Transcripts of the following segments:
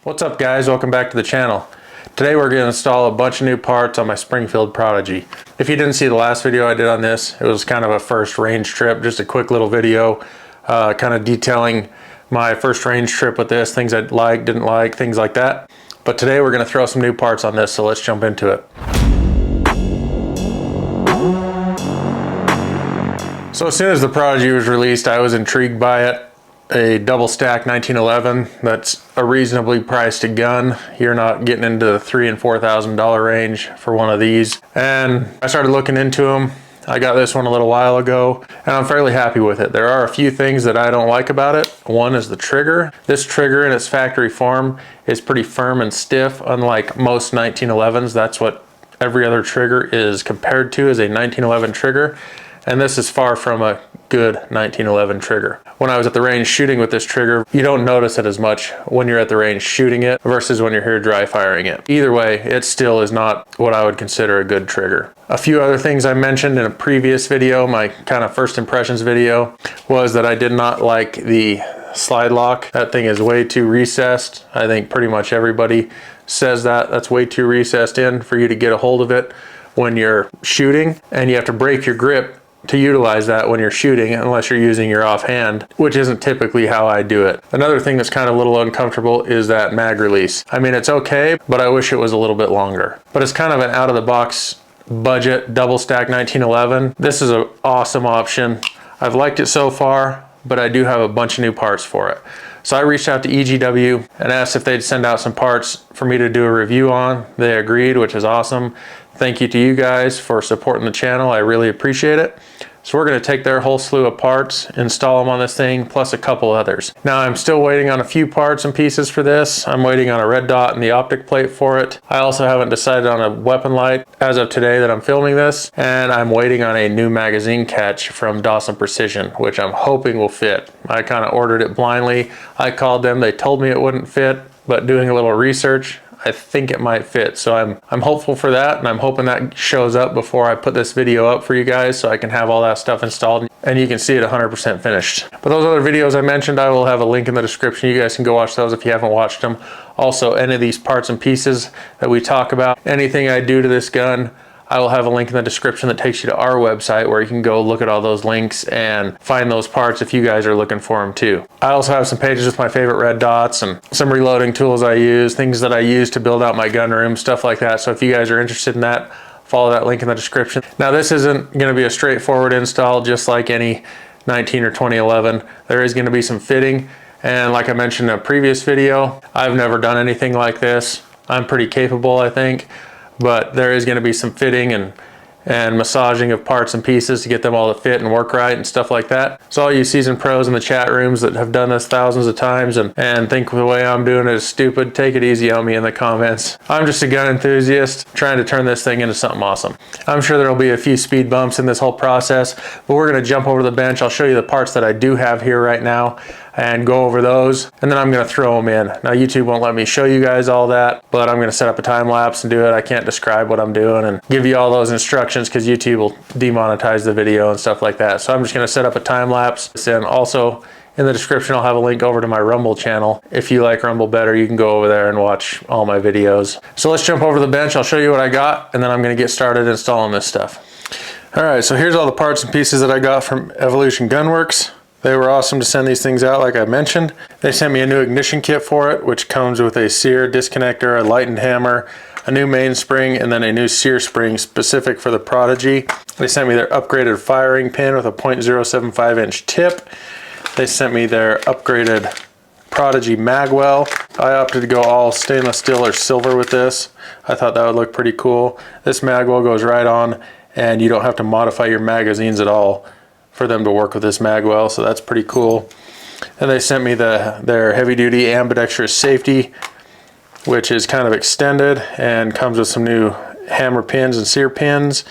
What's up guys, welcome back to the channel. Today we're going to install a bunch of new parts on my Springfield Prodigy. If you didn't see the last video I did on this, it was kind of a first range trip, just a quick little video kind of detailing my first range trip with this, things I liked, didn't like, things like that. But today we're going to throw some new parts on this, so let's jump into it. So as soon as the Prodigy was released, I was intrigued by it. A double stack 1911, that's a reasonably priced gun. You're not getting into the $3,000 and $4,000 range for one of these. And I started looking into them. I got this one a little while ago and I'm fairly happy with it. There are a few things that I don't like about it. One is the trigger. This trigger in its factory form is pretty firm and stiff, unlike most 1911s. That's what every other trigger is compared to, is a 1911 trigger. And this is far from a good 1911 trigger. When I was at the range shooting with this trigger, you don't notice it as much when you're at the range shooting it versus when you're here dry firing it. Either way, it still is not what I would consider a good trigger. A few other things I mentioned in a previous video, my kind of first impressions video, was that I did not like the slide lock. That thing is way too recessed. I think pretty much everybody says that. That's way too recessed in for you to get a hold of it when you're shooting, and you have to break your grip to utilize that when you're shooting, unless you're using your offhand, which isn't typically how I do it. Another thing that's kind of a little uncomfortable is that mag release. I mean, it's okay, but I wish it was a little bit longer. But it's kind of an out of the box budget double stack 1911. This is an awesome option. I've liked it so far, but I do have a bunch of new parts for it. So I reached out to EGW and asked if they'd send out some parts for me to do a review on. They agreed, which is awesome. Thank you to you guys for supporting the channel. I really appreciate it. So we're going to take their whole slew of parts, install them on this thing, plus a couple others. Now I'm still waiting on a few parts and pieces for this. I'm waiting on a red dot and the optic plate for it. I also haven't decided on a weapon light as of today that I'm filming this. And I'm waiting on a new magazine catch from Dawson Precision, which I'm hoping will fit. I kind of ordered it blindly. I called them, they told me it wouldn't fit, but doing a little research, I think it might fit. So I'm hopeful for that, and I'm hoping that shows up before I put this video up for you guys so I can have all that stuff installed and you can see it 100% finished. But those other videos I mentioned, I will have a link in the description. You guys can go watch those if you haven't watched them. Also, any of these parts and pieces that we talk about, anything I do to this gun, I will have a link in the description that takes you to our website where you can go look at all those links and find those parts if you guys are looking for them too. I also have some pages with my favorite red dots and some reloading tools I use, things that I use to build out my gun room, stuff like that. So if you guys are interested in that, follow that link in the description. Now this isn't going to be a straightforward install just like any 19 or 2011. There is going to be some fitting, and like I mentioned in a previous video, I've never done anything like this. I'm pretty capable, I think. But there is going to be some fitting and massaging of parts and pieces to get them all to fit and work right and stuff like that. So all you seasoned pros in the chat rooms that have done this thousands of times and think the way I'm doing it is stupid, take it easy on me in the comments. I'm just a gun enthusiast trying to turn this thing into something awesome. I'm sure there'll be a few speed bumps in this whole process, but we're going to jump over the bench. I'll show you the parts that I do have here right now and go over those, and then I'm going to throw them in. Now YouTube won't let me show you guys all that, but I'm going to set up a time lapse and do it. I can't describe what I'm doing and give you all those instructions because YouTube will demonetize the video and stuff like that. So I'm just going to set up a time lapse, and also in the description I'll have a link over to my Rumble channel. If you like Rumble better, you can go over there and watch all my videos. So let's jump over the bench. I'll show you what I got, and then I'm going to get started installing this stuff. Alright, so here's all the parts and pieces that I got from Evolution Gunworks. They were awesome to send these things out, like I mentioned. They sent me a new ignition kit for it, which comes with a sear disconnector, a lightened hammer, a new mainspring, and then a new sear spring specific for the Prodigy. They sent me their upgraded firing pin with a .075 inch tip. They sent me their upgraded Prodigy magwell. I opted to go all stainless steel or silver with this. I thought that would look pretty cool. This magwell goes right on, and you don't have to modify your magazines at all for them to work with this magwell, so that's pretty cool. And they sent me their heavy duty ambidextrous safety, which is kind of extended and comes with some new hammer pins and sear pins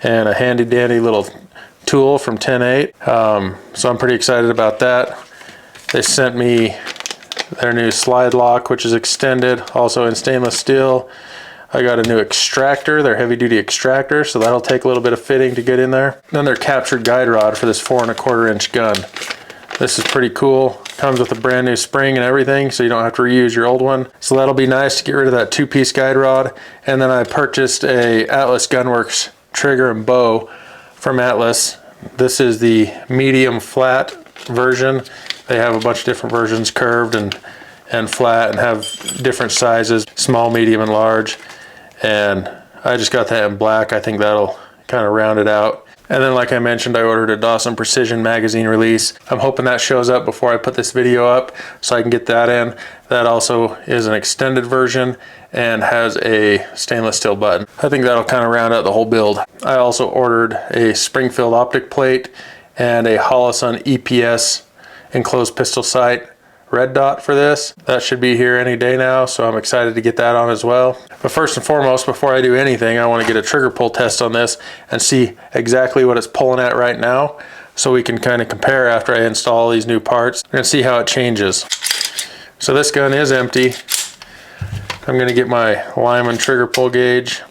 and a handy dandy little tool from 10-8. So I'm pretty excited about that. They sent me their new slide lock, which is extended, also in stainless steel. I got a new extractor, their heavy duty extractor, so that'll take a little bit of fitting to get in there. Then their captured guide rod for this 4¼ inch gun. This is pretty cool. Comes with a brand new spring and everything, so you don't have to reuse your old one. So that'll be nice to get rid of that 2-piece guide rod. And then I purchased a Atlas Gunworks trigger and bow from Atlas. This is the medium flat version. They have a bunch of different versions, curved and flat, and have different sizes, small, medium, and large. And I just got that in black. I think that'll kind of round it out. And then, like I mentioned, I ordered a Dawson Precision magazine release. I'm hoping that shows up before I put this video up so I can get that in. That also is an extended version and has a stainless steel button. I think that'll kind of round out the whole build. I also ordered a Springfield optic plate and a Holosun EPS enclosed pistol sight red dot for this. That should be here any day now, so I'm excited to get that on as well. But first and foremost, before I do anything, I want to get a trigger pull test on this and see exactly what it's pulling at right now, so we can kind of compare after I install all these new parts and see how it changes. So this gun is empty. I'm going to get my Lyman trigger pull gauge.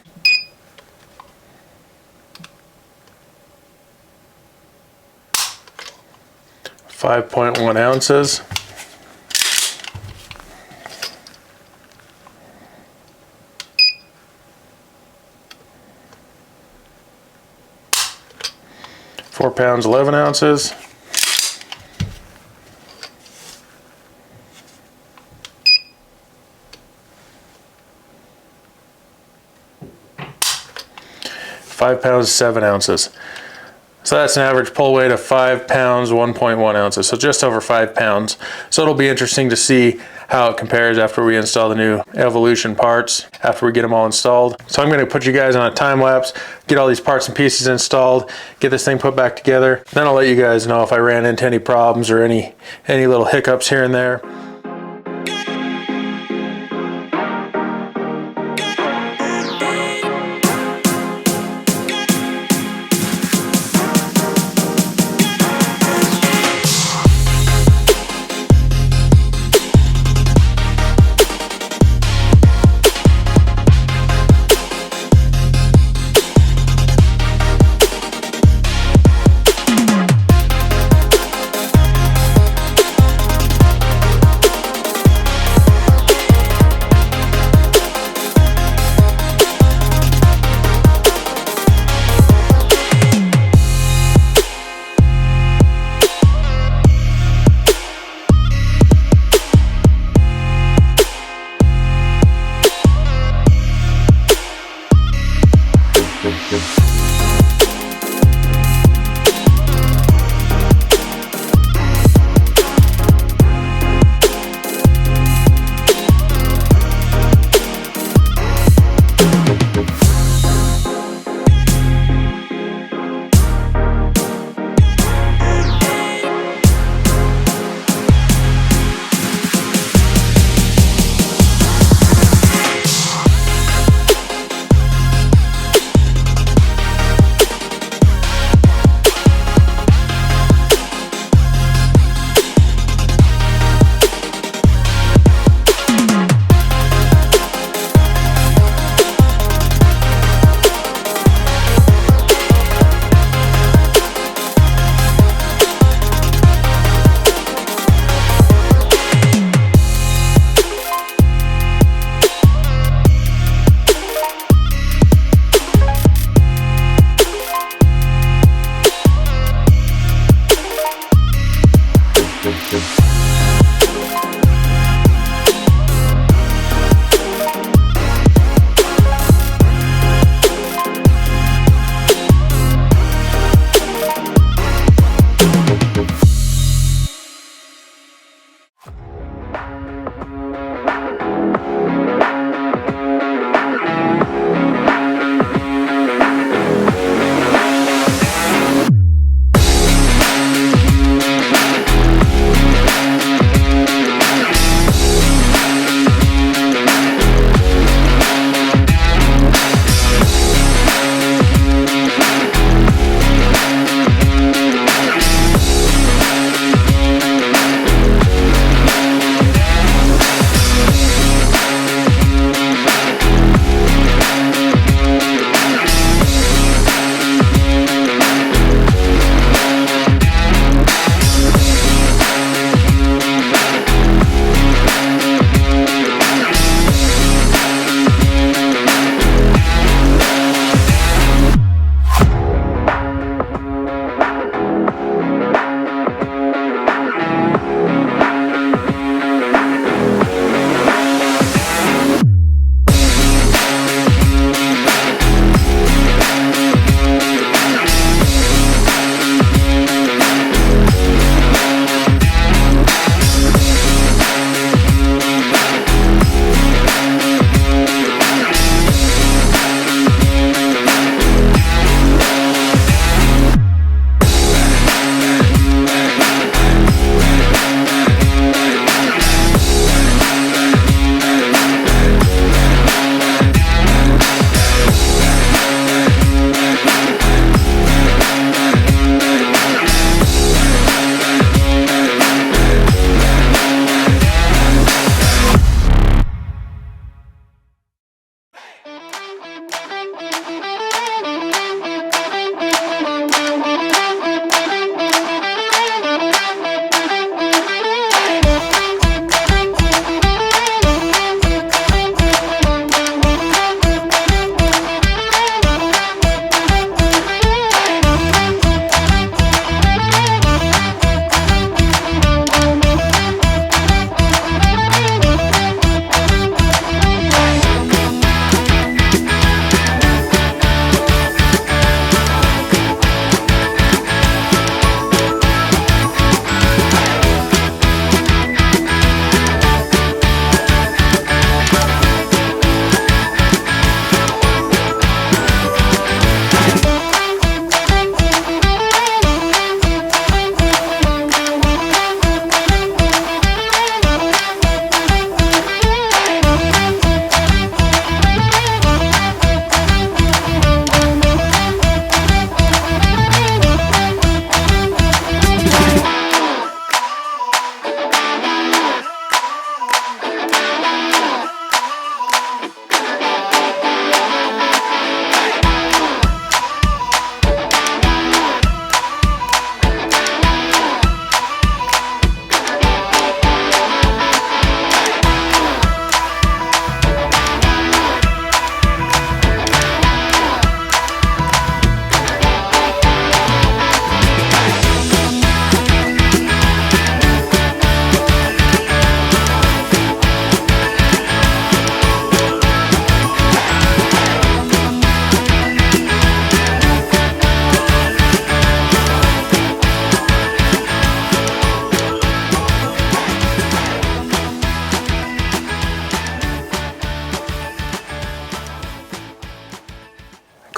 .1 ounces. £4 pounds, 11 ounces. £5 pounds, 7 ounces. So that's an average pull weight of 5 pounds, 1.1 ounces. So just over 5 pounds. So it'll be interesting to see how it compares after we install the new Evolution parts, after we get them all installed. So I'm going to put you guys on a time lapse, get all these parts and pieces installed, get this thing put back together. Then I'll let you guys know if I ran into any problems or any little hiccups here and there.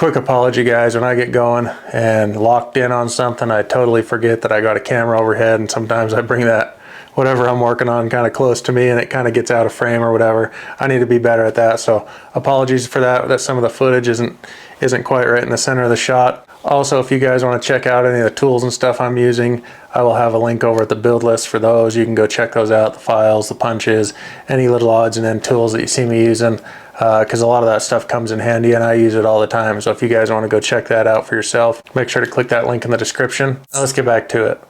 quick apology guys, when I get going and locked in on something, I totally forget that I got a camera overhead, and sometimes I bring that whatever I'm working on kind of close to me and it kind of gets out of frame or whatever. I need to be better at that, so apologies for that some of the footage isn't quite right in the center of the shot. Also, if you guys want to check out any of the tools and stuff I'm using, I will have a link over at the build list for those. You can go check those out, the files, the punches, any little odds and ends tools that you see me using, because a lot of that stuff comes in handy and I use it all the time. So if you guys want to go check that out for yourself, make sure to click that link in the description. Now let's get back to it.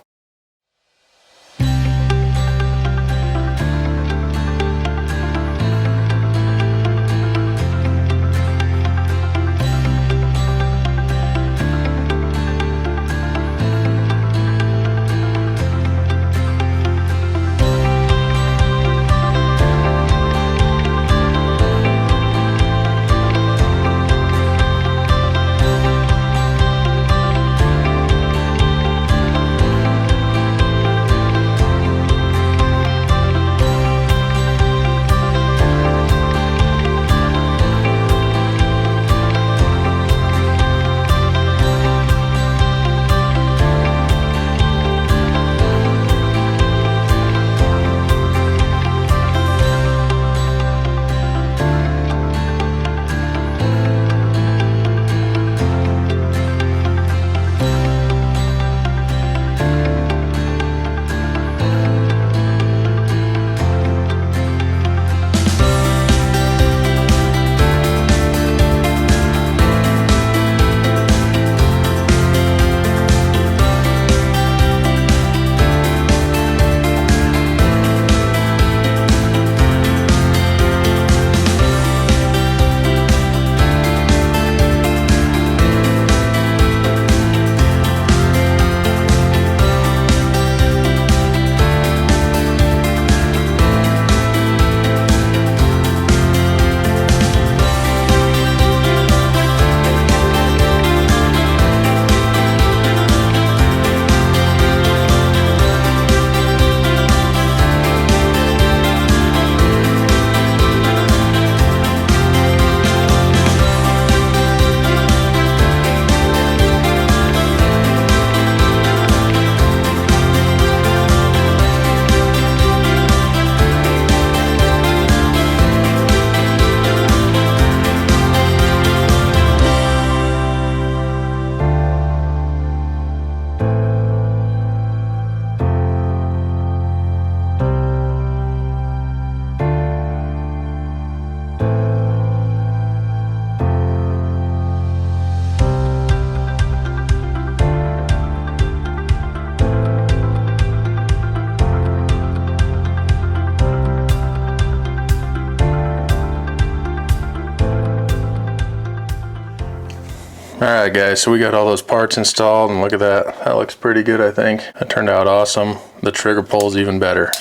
Alright guys, so we got all those parts installed and look at that. That looks pretty good, I think. That turned out awesome. The trigger pull's even better.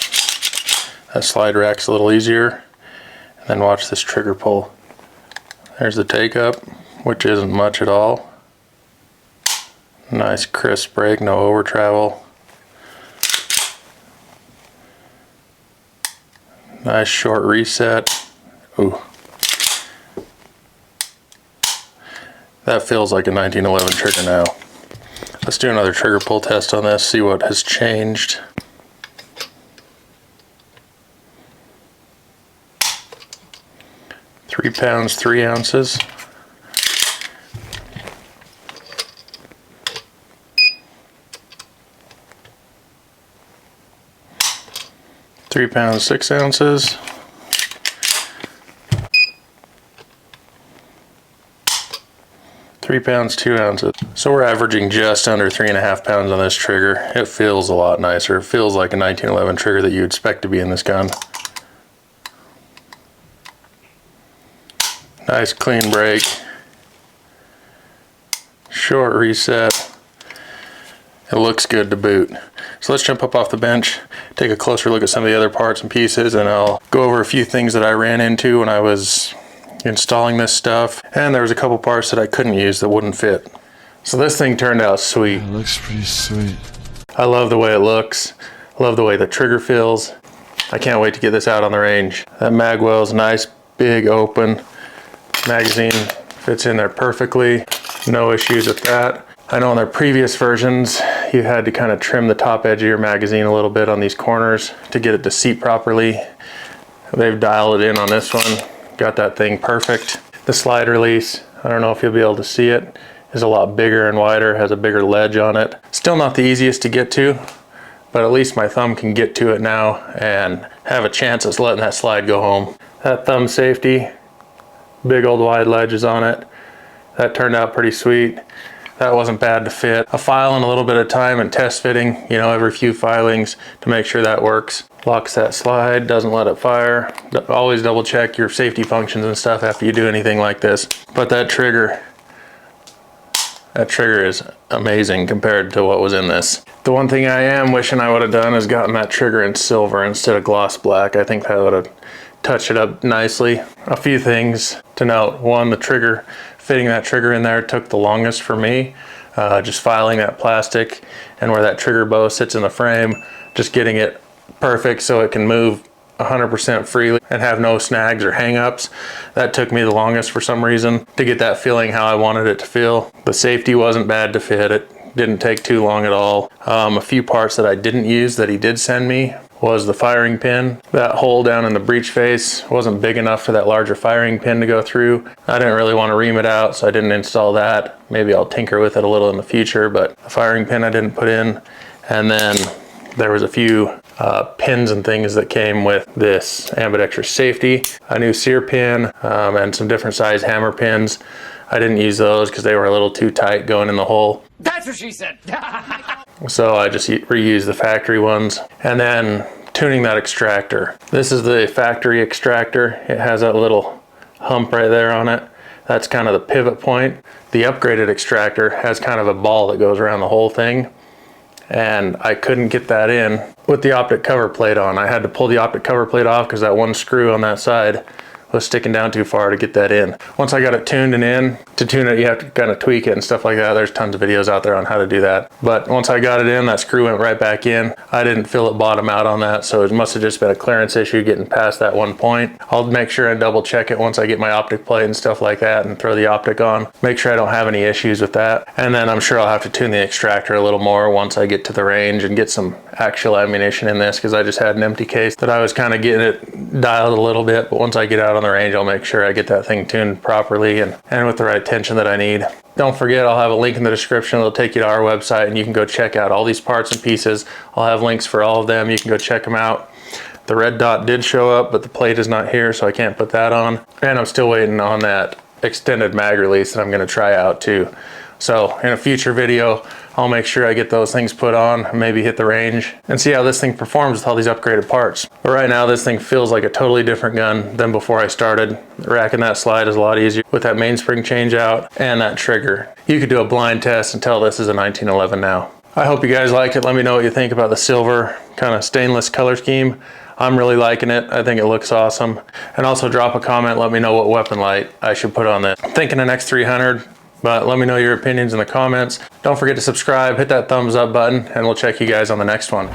That slide rack's a little easier. And then watch this trigger pull. There's the take up, which isn't much at all. Nice crisp brake, no over travel. Nice short reset. Ooh. That feels like a 1911 trigger now. Let's do another trigger pull test on this, see what has changed. £3 pounds, 3 ounces. £3 6 ounces. £3 2 ounces. So we're averaging just under 3.5 pounds on this trigger. It feels a lot nicer. It feels like a 1911 trigger that you would expect to be in this gun. Nice clean brake. Short reset. It looks good to boot. So let's jump up off the bench, take a closer look at some of the other parts and pieces, and I'll go over a few things that I ran into when I was installing this stuff. And there was a couple parts that I couldn't use that wouldn't fit. So this thing turned out sweet. It looks pretty sweet. I love the way it looks. I love the way the trigger feels. I can't wait to get this out on the range. That mag well's nice, big, open. Magazine fits in there perfectly. No issues with that. I know in their previous versions, you had to kind of trim the top edge of your magazine a little bit on these corners to get it to seat properly. They've dialed it in on this one. Got that thing perfect. The slide release, I don't know if you'll be able to see it, is a lot bigger and wider, has a bigger ledge on it. Still not the easiest to get to, but at least my thumb can get to it now and have a chance of letting that slide go home. That thumb safety, big old wide ledges on it. That turned out pretty sweet. That wasn't bad to fit. A file and a little bit of time and test fitting, you know, every few filings to make sure that works. Locks that slide, doesn't let it fire. Always double check your safety functions and stuff after you do anything like this. But that trigger is amazing compared to what was in this. The one thing I am wishing I would have done is gotten that trigger in silver instead of gloss black. I think that would have touched it up nicely. A few things to note. One, the trigger, fitting that trigger in there took the longest for me. Just filing that plastic and where that trigger bow sits in the frame, just getting it perfect so it can move 100% freely and have no snags or hang-ups. That took me the longest for some reason to get that feeling how I wanted it to feel. The safety wasn't bad to fit. It didn't take too long at all. A few parts that I didn't use that he did send me was the firing pin. That hole down in the breech face wasn't big enough for that larger firing pin to go through. I didn't really want to ream it out, so I didn't install that. Maybe I'll tinker with it a little in the future, but the firing pin I didn't put in. And then there was a few pins and things that came with this ambidextrous safety. A new sear pin and some different size hammer pins. I didn't use those because they were a little too tight going in the hole. That's what she said. So I just reused the factory ones. And then tuning that extractor. This is the factory extractor. It has that little hump right there on it. That's kind of the pivot point. The upgraded extractor has kind of a ball that goes around the whole thing. And I couldn't get that in with the optic cover plate on. I had to pull the optic cover plate off because that one screw on that side was sticking down too far to get that in. Once I got it tuned and in, to tune it you have to kind of tweak it and stuff like that. There's tons of videos out there on how to do that. But once I got it in, that screw went right back in. I didn't feel it bottom out on that, so it must have just been a clearance issue getting past that one point. I'll make sure and double check it once I get my optic plate and stuff like that and throw the optic on. Make sure I don't have any issues with that. And then I'm sure I'll have to tune the extractor a little more once I get to the range and get some actual ammunition in this, because I just had an empty case that I was kind of getting it dialed a little bit. But once I get out on the range, I'll make sure I get that thing tuned properly and with the right tension that I need. Don't forget, I'll have a link in the description. It'll take you to our website and you can go check out all these parts and pieces. I'll have links for all of them. You can go check them out. The red dot did show up, but the plate is not here, so I can't put that on. And I'm still waiting on that extended mag release that I'm going to try out too. So in a future video, I'll make sure I get those things put on, maybe hit the range, and see how this thing performs with all these upgraded parts. But right now, this thing feels like a totally different gun than before I started. Racking that slide is a lot easier with that mainspring change out and that trigger. You could do a blind test and tell this is a 1911 now. I hope you guys like it. Let me know what you think about the silver kind of stainless color scheme. I'm really liking it. I think it looks awesome. And also drop a comment, let me know what weapon light I should put on this. I'm thinking an X300. But let me know your opinions in the comments. Don't forget to subscribe, hit that thumbs up button, and we'll check you guys on the next one.